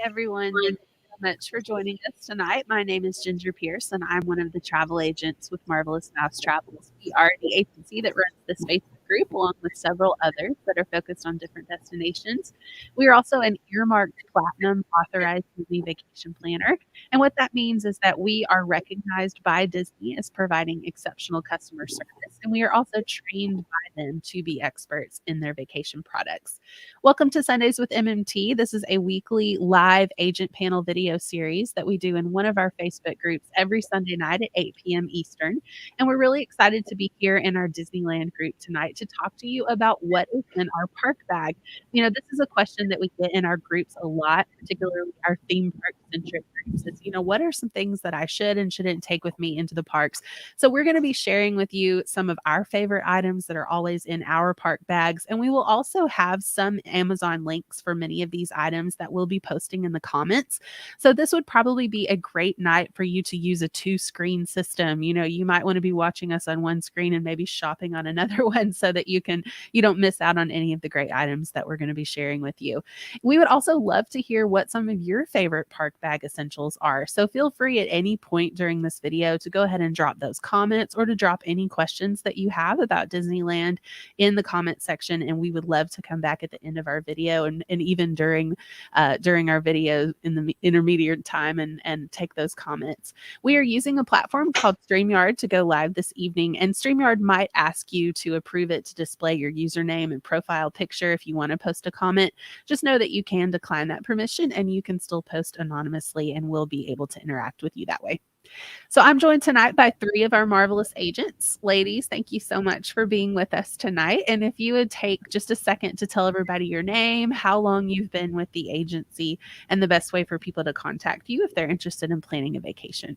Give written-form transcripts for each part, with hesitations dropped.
everyone. Thank you so much for joining us tonight. My name is Ginger Pierce, and I'm one of the travel agents with Marvelous Mouse Travels. We are the agency that runs this Facebook group, along with several others that are focused on different destinations. We are also an earmarked platinum authorized Disney vacation planner. And what that means is that we are recognized by Disney as providing exceptional customer service, and we are also trained by them to be experts in their vacation products. Welcome to Sundays with MMT. This is a weekly live agent panel video series that we do in one of our Facebook groups every Sunday night at 8 p.m. Eastern. And we're really excited to be here in our Disneyland group tonight to talk to you about what is in our park bag. This is a question that we get in our groups a lot, particularly our theme park centric groups. Is, what are some things that I should and shouldn't take with me into the parks? So we're going to be sharing with you some of our favorite items that are always in our park bags. And we will also have some Amazon links for many of these items that we'll be posting in the comments. So this would probably be a great night for you to use a 2-screen system. You might want to be watching us on one screen and maybe shopping on another one so that you don't miss out on any of the great items that we're going to be sharing with you. We would also love to hear what some of your favorite park bag essentials are. So feel free at any point during this video to go ahead and drop those comments or to drop any questions that you have about Disneyland in the comment section. And we would love to come back at the end of our video and even during our video in the intermediate time and take those comments. We are using a platform called StreamYard to go live this evening, and StreamYard might ask you to approve it to display your username and profile picture if you want to post a comment. Just know that you can decline that permission and you can still post anonymously, and we'll be able to interact with you that way. So I'm joined tonight by 3 of our marvelous agents. Ladies, thank you so much for being with us tonight. And if you would take just a second to tell everybody your name, how long you've been with the agency, and the best way for people to contact you if they're interested in planning a vacation.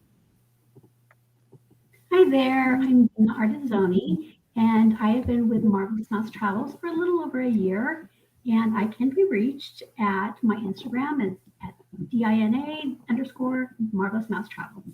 Hi there, I'm Dina Artizzoni, and I have been with Marvelous Mouse Travels for a little over a year, and I can be reached at my Instagram is at DINA_Marvelous Mouse Travels.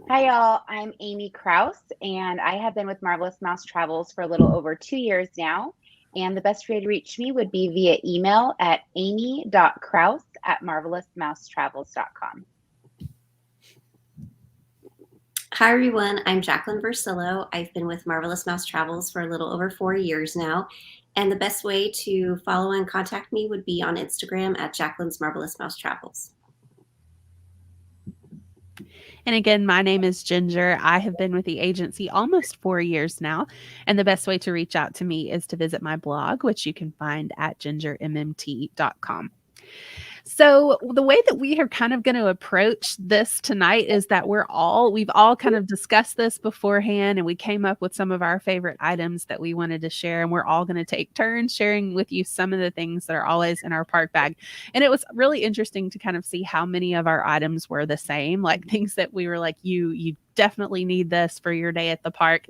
Hi, y'all. I'm Amy Kraus, and I have been with Marvelous Mouse Travels for a little over 2 years now. And the best way to reach me would be via email at amy.kraus@marvelousmousetravels.com. Hi, everyone. I'm Jacqueline Burcillo. I've been with Marvelous Mouse Travels for a little over 4 years now. And the best way to follow and contact me would be on Instagram at Jacqueline's Marvelous Mouse Travels. And again, my name is Ginger. I have been with the agency almost 4 years now. And the best way to reach out to me is to visit my blog, which you can find at gingermmt.com. So the way that we are kind of going to approach this tonight is that we've all kind of discussed this beforehand, and we came up with some of our favorite items that we wanted to share, and we're all going to take turns sharing with you some of the things that are always in our park bag. And it was really interesting to kind of see how many of our items were the same, like things that we were like, you definitely need this for your day at the park.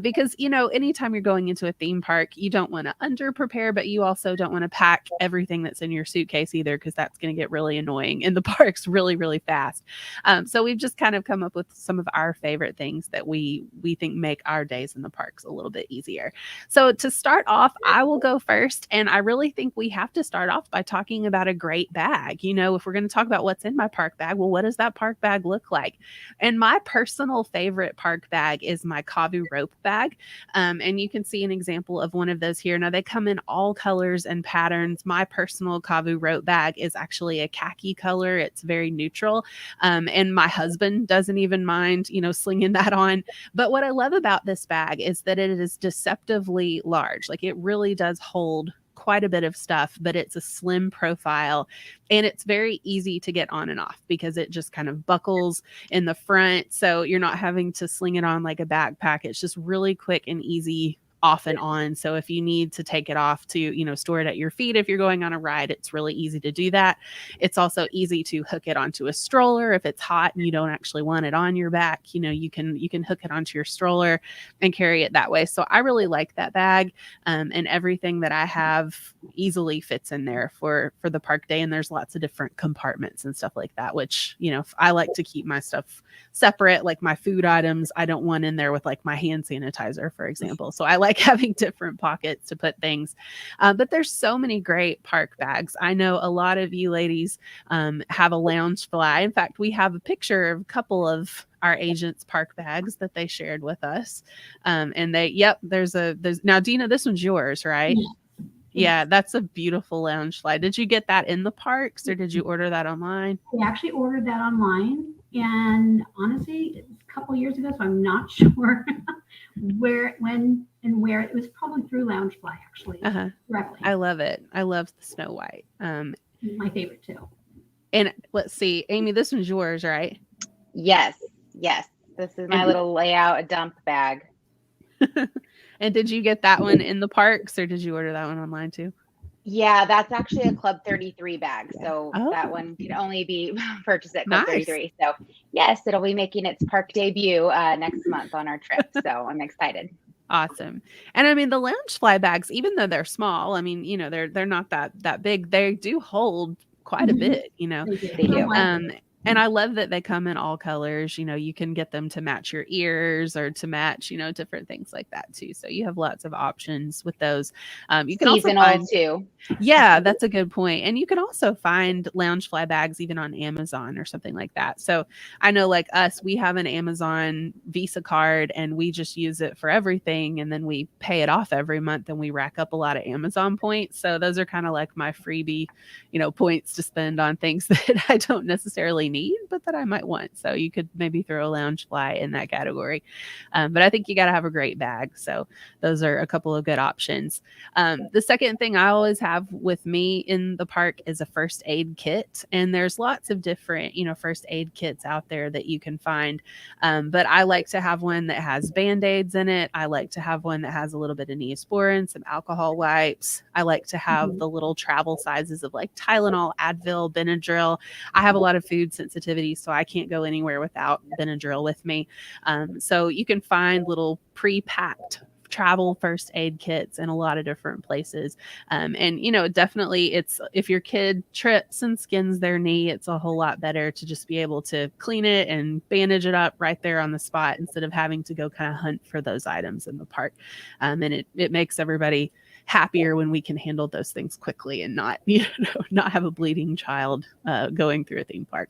Because, anytime you're going into a theme park, you don't want to under prepare, but you also don't want to pack everything that's in your suitcase either, because that's going to get really annoying in the parks really, really fast. So we've just kind of come up with some of our favorite things that we think make our days in the parks a little bit easier. So to start off, I will go first. And I really think we have to start off by talking about a great bag. If we're going to talk about what's in my park bag, well, what does that park bag look like? And my personal favorite park bag is my Kavu rope bag. And you can see an example of one of those here. Now, they come in all colors and patterns. My personal Kavu rope bag is actually a khaki color. It's very neutral. And my husband doesn't even mind, slinging that on. But what I love about this bag is that it is deceptively large. Like, it really does hold quite a bit of stuff, but it's a slim profile, and it's very easy to get on and off because it just kind of buckles in the front. So you're not having to sling it on like a backpack. It's just really quick and easy off and on. So if you need to take it off to, store it at your feet, if you're going on a ride, it's really easy to do that. It's also easy to hook it onto a stroller. If it's hot and you don't actually want it on your back, you can hook it onto your stroller and carry it that way. So I really like that bag. And everything that I have easily fits in there for the park day. And there's lots of different compartments and stuff like that, which, I like to keep my stuff separate, like my food items. I don't want in there with like my hand sanitizer, for example. So I like like having different pockets to put things. But there's so many great park bags. I know a lot of you ladies have a lounge fly. In fact, we have a picture of a couple of our agents' park bags that they shared with us. And there's now, Dina, this one's yours, right? Yeah, that's a beautiful lounge fly. Did you get that in the parks or did you order that online? We actually ordered that online, and honestly, it's a couple years ago, so I'm not sure when and where. It was probably through Loungefly, actually, directly. I love it. I love the Snow White. My favorite too. And let's see, Amy, this one's yours, right? Yes. This is my little layout dump bag. And did you get that one in the parks or did you order that one online too? Yeah, that's actually a Club 33 bag. So that one can only be purchased at Club 33. So yes, it'll be making its park debut next month on our trip. So I'm excited. Awesome. And I mean, the lounge fly bags, even though they're small, I mean, they're not that big. They do hold quite a bit, They do. And I love that they come in all colors. You can get them to match your ears or to match, different things like that too. So you have lots of options with those. You can seasonal also find too. Yeah, that's a good point. And you can also find lounge fly bags even on Amazon or something like that. So I know like us, we have an Amazon Visa card and we just use it for everything. And then we pay it off every month and we rack up a lot of Amazon points. So those are kind of like my freebie, points to spend on things that I don't necessarily need, but that I might want. So you could maybe throw a lounge fly in that category. But I think you got to have a great bag. So those are a couple of good options. The second thing I always have with me in the park is a first aid kit. And there's lots of different, first aid kits out there that you can find. But I like to have one that has Band-Aids in it. I like to have one that has a little bit of Neosporin, some alcohol wipes. I like to have the little travel sizes of like Tylenol, Advil, Benadryl. I have a lot of food sensitivity, so I can't go anywhere without Benadryl with me. So you can find little pre-packed travel first aid kits in a lot of different places. And definitely if your kid trips and skins their knee, it's a whole lot better to just be able to clean it and bandage it up right there on the spot instead of having to go kind of hunt for those items in the park. And it makes everybody happier when we can handle those things quickly and not have a bleeding child going through a theme park.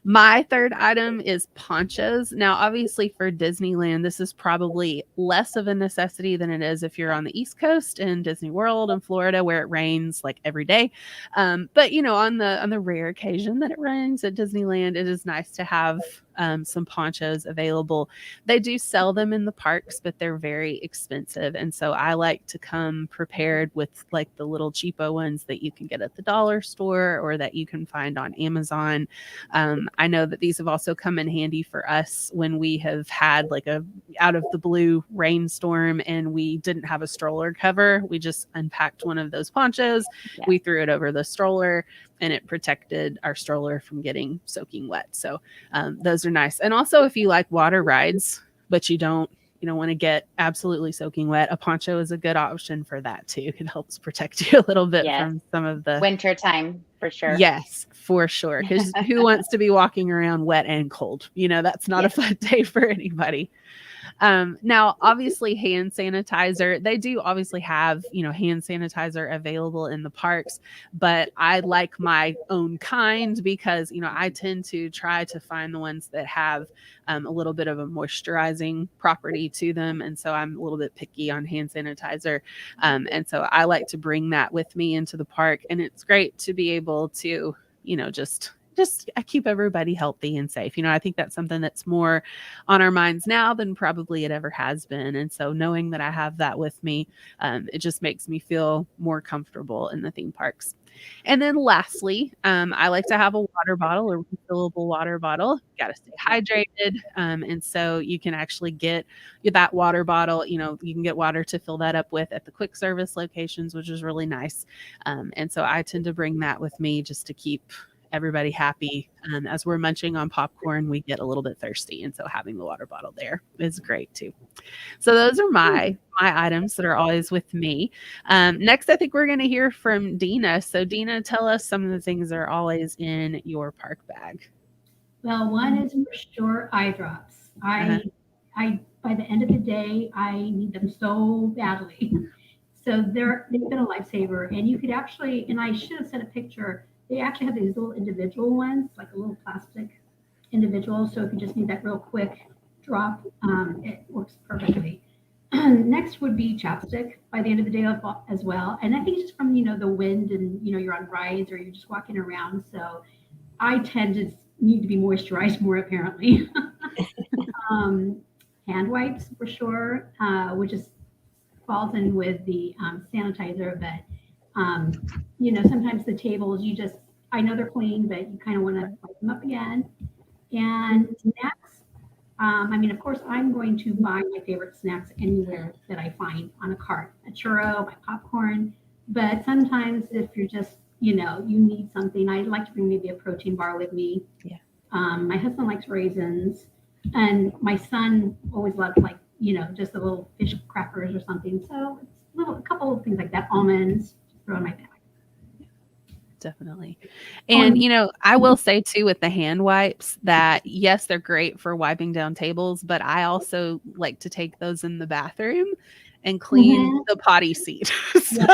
My third item is ponchos. Now, obviously for Disneyland, this is probably less of a necessity than it is if you're on the East Coast in Disney World in Florida where it rains like every day. But on the rare occasion that it rains at Disneyland, it is nice to have some ponchos available. They do sell them in the parks, but they're very expensive. And so I like to come prepared with like the little cheapo ones that you can get at the dollar store or that you can find on Amazon. I know that these have also come in handy for us when we have had like a out of the blue rainstorm and we didn't have a stroller cover. We just unpacked one of those ponchos. Yeah. We threw it over the stroller and it protected our stroller from getting soaking wet. So those are nice. And also if you like water rides, but you don't want to get absolutely soaking wet, a poncho is a good option for that too. It helps protect you a little bit from some of the winter time for sure. Yes, for sure. Because who wants to be walking around wet and cold? That's not a fun day for anybody. Now, obviously, hand sanitizer, they do obviously have, hand sanitizer available in the parks, but I like my own kind because, I tend to try to find the ones that have a little bit of a moisturizing property to them. And so I'm a little bit picky on hand sanitizer. And so I like to bring that with me into the park. And it's great to be able to, just keep everybody healthy and safe. I think that's something that's more on our minds now than probably it ever has been. And so knowing that I have that with me, it just makes me feel more comfortable in the theme parks. And then lastly, I like to have a water bottle, a refillable water bottle. You got to stay hydrated. And so you can actually get that water bottle, you can get water to fill that up with at the quick service locations, which is really nice. And so I tend to bring that with me just to keep everybody happy. As we're munching on popcorn, we get a little bit thirsty. And so having the water bottle there is great too. So those are my items that are always with me. Next, I think we're going to hear from Dina. So Dina, tell us some of the things that are always in your park bag. Well, one is for sure eye drops. I by the end of the day, I need them so badly. So they've been a lifesaver. And you could actually, and I should have sent a picture, they actually have these little individual ones, like a little plastic individual. So if you just need that real quick drop, it works perfectly. Next would be Chapstick by the end of the day as well. And I think it's just from, the wind and, you're on rides or you're just walking around. So I tend to need to be moisturized more apparently. Hand wipes for sure, which is falls in with the sanitizer, but sometimes the tables I know they're clean, but you kind of want to wipe them up again. And snacks, of course, I'm going to buy my favorite snacks anywhere that I find on a cart, a churro, my popcorn. But sometimes if you're just, you need something, I like to bring maybe a protein bar with me. Yeah. My husband likes raisins, and my son always loved just the little fish crackers or something. So it's a couple of things like that, almonds, throw in my bag. Definitely. And, I will say too, with the hand wipes that yes, they're great for wiping down tables, but I also like to take those in the bathroom and clean the potty seat. So,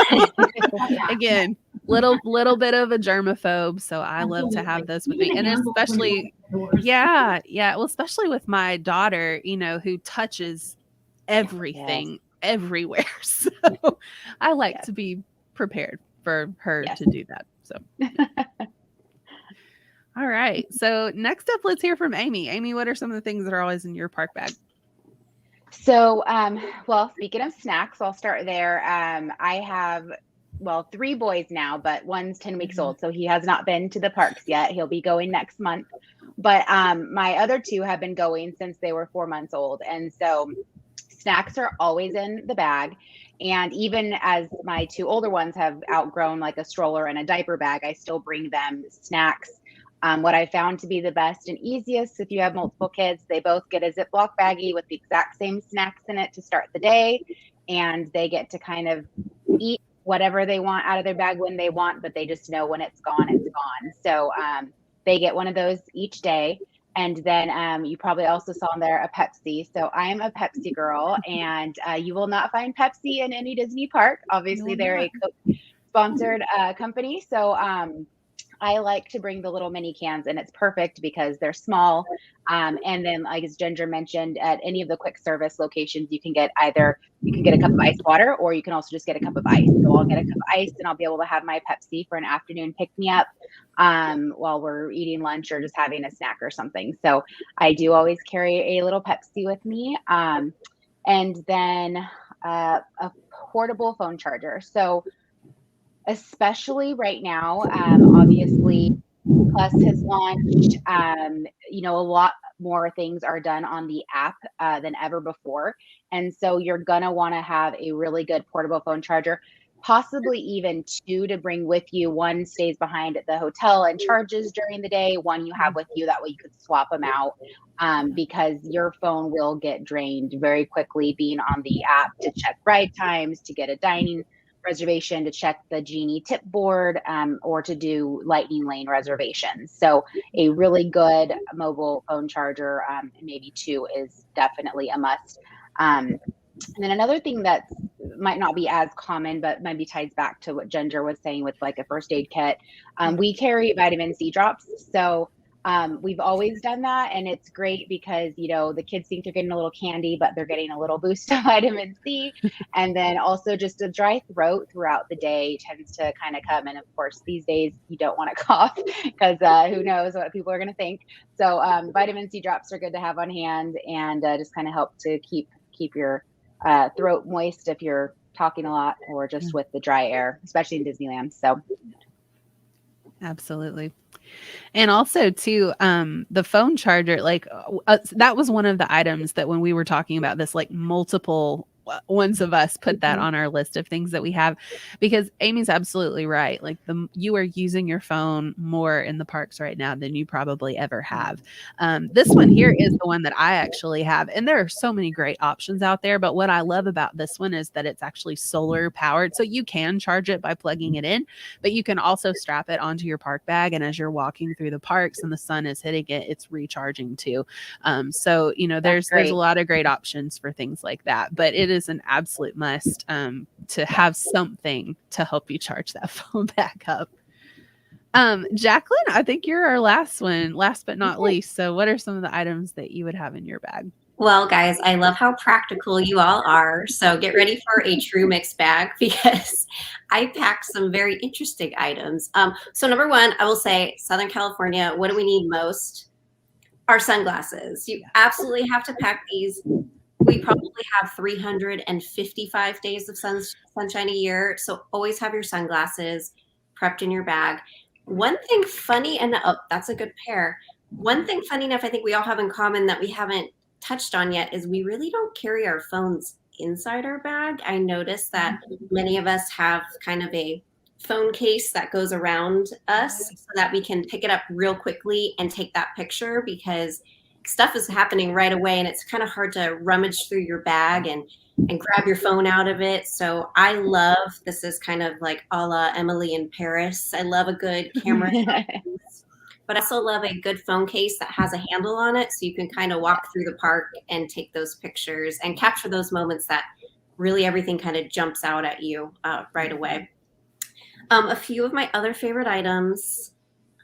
again, little bit of a germaphobe. So I love to have those with me. And especially, yeah. Well, especially with my daughter, who touches everything everywhere. So I like to be prepared for her to do that. So, all right. So next up, let's hear from Amy. Amy, what are some of the things that are always in your park bag? So, speaking of snacks, I'll start there. I have, 3 boys now, but one's 10 weeks old. So he has not been to the parks yet. He'll be going next month. But my other 2 have been going since they were 4 months old. And so snacks are always in the bag. And even as my 2 older ones have outgrown like a stroller and a diaper bag, I still bring them snacks. What I found to be the best and easiest, if you have multiple kids, they both get a Ziploc baggie with the exact same snacks in it to start the day. And they get to kind of eat whatever they want out of their bag when they want, but they just know when it's gone, it's gone. So they get one of those each day. And then you probably also saw in there a Pepsi. So I'm a Pepsi girl, and you will not find Pepsi in any Disney park. Obviously, they're a Coke-sponsored company. So I like to bring the little mini cans, and it's perfect because they're small. And then, like as Ginger mentioned, at any of the quick service locations, you can get a cup of ice water, or you can also just get a cup of ice. So I'll get a cup of ice, and I'll be able to have my Pepsi for an afternoon pick-me-up while we're eating lunch or just having a snack or something. So I do always carry a little Pepsi with me. And then a portable phone charger. So especially right now, obviously Plus has launched, a lot more things are done on the app than ever before. And so you're going to want to have a really good portable phone charger, possibly even 2 to bring with you. One stays behind at the hotel and charges during the day. One you have with you. That way you could swap them out because your phone will get drained very quickly being on the app to check ride times, to get a dining reservation, to check the Genie tip board, or to do lightning lane reservations. So a really good mobile phone charger, maybe 2, is definitely a must. And then another thing that might not be as common, but maybe ties back to what Ginger was saying with like a first aid kit. We carry vitamin C drops. So we've always done that, and it's great because the kids think they're getting a little candy, but they're getting a little boost of vitamin C. And then also just a dry throat throughout the day tends to kind of come. And of course, these days you don't want to cough because who knows what people are going to think. So vitamin C drops are good to have on hand, and just kind of help to keep your throat moist if you're talking a lot or just with the dry air, especially in Disneyland. So absolutely. And also too, the phone charger, that was one of the items that when we were talking about this, like multiple ones of us put that on our list of things that we have, because Amy's absolutely right. Like you are using your phone more in the parks right now than you probably ever have. This one here is the one that I actually have, and there are so many great options out there. But what I love about this one is that it's actually solar powered, so you can charge it by plugging it in, but you can also strap it onto your park bag, and as you're walking through the parks and the sun is hitting it, it's recharging too. So there's a lot of great options for things like that, but it is an absolute must to have something to help you charge that phone back up. Jacqueline, I think you're our last but not least. So what are some of the items that you would have in your bag? Well, guys, I love how practical you all are. So get ready for a true mixed bag, because I packed some very interesting items. So number one, I will say Southern California, what do we need most? Our sunglasses. You absolutely have to pack these. We probably have 355 days of sunshine a year. So always have your sunglasses prepped in your bag. One thing funny, and that's a good pair. One thing funny enough, I think we all have in common that we haven't touched on yet is we really don't carry our phones inside our bag. I noticed that many of us have kind of a phone case that goes around us so that we can pick it up real quickly and take that picture, because stuff is happening right away and it's kind of hard to rummage through your bag and grab your phone out of it. So I love, this is kind of like a la Emily in Paris. I love a good camera case, but I also love a good phone case that has a handle on it, so you can kind of walk through the park and take those pictures and capture those moments that really everything kind of jumps out at you right away. A few of my other favorite items,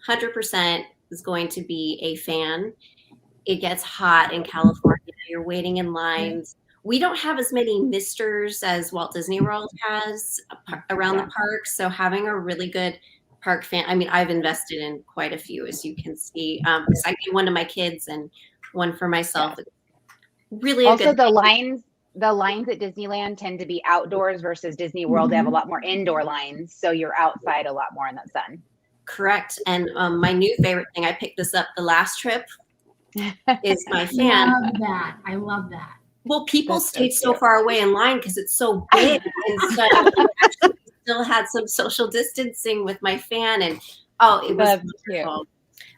100% is going to be a fan. It gets hot in California. You're waiting in lines. We don't have as many misters as Walt Disney World has around the park. So having a really good park fan, I mean, I've invested in quite a few, as you can see. Because I gave one to my kids and one for myself. Yeah. Really also the lines at Disneyland tend to be outdoors versus Disney World. They have a lot more indoor lines, so you're outside a lot more in the sun. Correct. And my new favorite thing, I picked this up the last trip, is my fan. I love that. Well, people stayed so far away in line because it's so big, and so I actually still had some social distancing with my fan, and it was wonderful.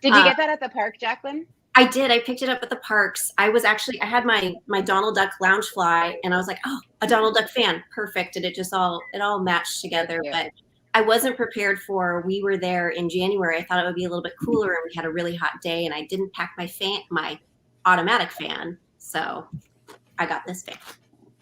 Did you get that at the park, Jacqueline? I did. I picked it up at the parks. I had my Donald Duck Loungefly, and I was like, oh, a Donald Duck fan, perfect, and it all matched together. But I wasn't prepared for. We were there in January. I thought it would be a little bit cooler, and we had a really hot day, and I didn't pack my automatic fan, so I got this fan.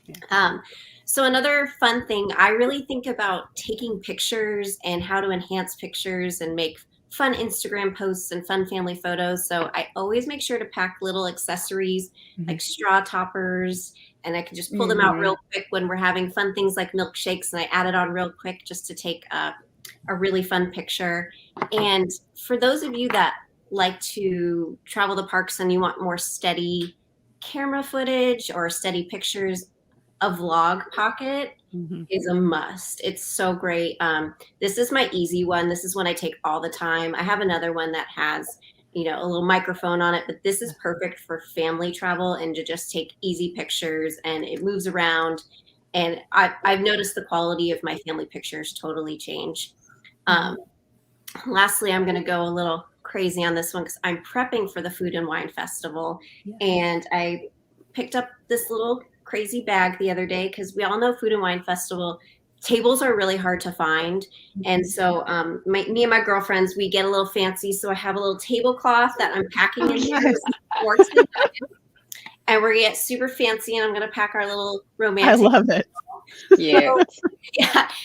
Yeah. So another fun thing, I really think about taking pictures and how to enhance pictures and make fun Instagram posts and fun family photos. So I always make sure to pack little accessories like straw toppers, and I can just pull them out real quick when we're having fun things like milkshakes, and I add it on real quick just to take a really fun picture. And for those of you that like to travel the parks and you want more steady camera footage or steady pictures, a vlog pocket is a must. It's so great. This is my easy one. This is one I take all the time. I have another one that has, a little microphone on it, but this is perfect for family travel and to just take easy pictures, and it moves around. And I've noticed the quality of my family pictures totally change. Lastly, I'm going to go a little crazy on this one because I'm prepping for the Food and Wine Festival, and I picked up this little crazy bag the other day because we all know Food and Wine Festival tables are really hard to find, and so me and my girlfriends, we get a little fancy. So I have a little tablecloth that I'm packing in here, and we're gonna get super fancy, and I'm gonna pack our little romantic. I love it.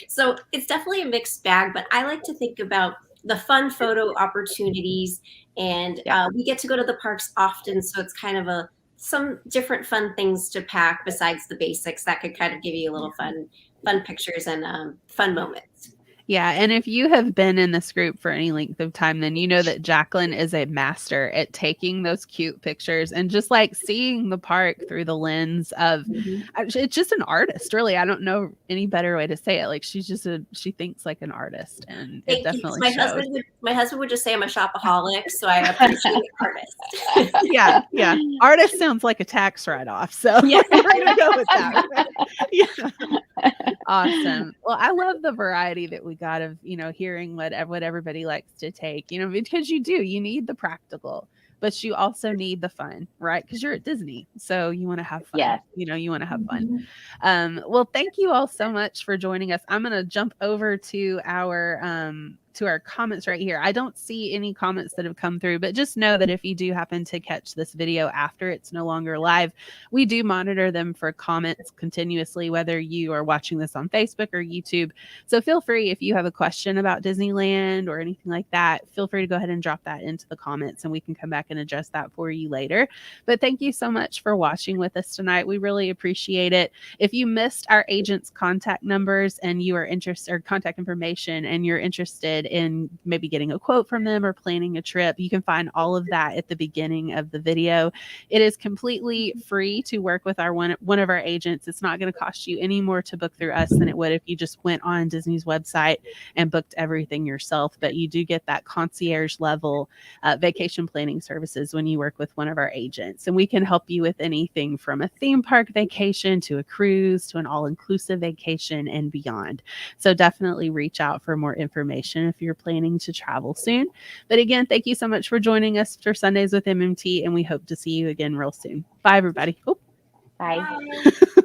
So it's definitely a mixed bag, but I like to think about the fun photo opportunities, and we get to go to the parks often, so it's kind of some different fun things to pack besides the basics that could kind of give you a little fun pictures and fun moments. Yeah, and if you have been in this group for any length of time, then you know that Jacqueline is a master at taking those cute pictures and just like seeing the park through the lens of it's just an artist, really. I don't know any better way to say it. Like she thinks like an artist, and it definitely shows. My husband would just say I'm a shopaholic, so I appreciate artists. Yeah. Artist sounds like a tax write-off, so we're gonna go with that. Right? Yeah. Awesome. Well, I love the variety that we got of, hearing what everybody likes to take, because you need the practical, but you also need the fun, right? Because you're at Disney, so you want to have fun. Yes. You want to have fun. Well, thank you all so much for joining us. I'm going to jump over to our comments right here. I don't see any comments that have come through, but just know that if you do happen to catch this video after it's no longer live, we do monitor them for comments continuously, whether you are watching this on Facebook or YouTube. So feel free, if you have a question about Disneyland or anything like that, feel free to go ahead and drop that into the comments and we can come back and address that for you later. But thank you so much for watching with us tonight. We really appreciate it. If you missed our agents' contact numbers and you are interested, or contact information, and you're interested in maybe getting a quote from them or planning a trip, you can find all of that at the beginning of the video. It is completely free to work with one of our agents. It's not going to cost you any more to book through us than it would if you just went on Disney's website and booked everything yourself. But you do get that concierge level vacation planning services when you work with one of our agents, and we can help you with anything from a theme park vacation to a cruise to an all-inclusive vacation and beyond. So definitely reach out for more information if you're planning to travel soon. But again, thank you so much for joining us for Sundays with MMT, and we hope to see you again real soon. Bye, everybody. Bye. Bye.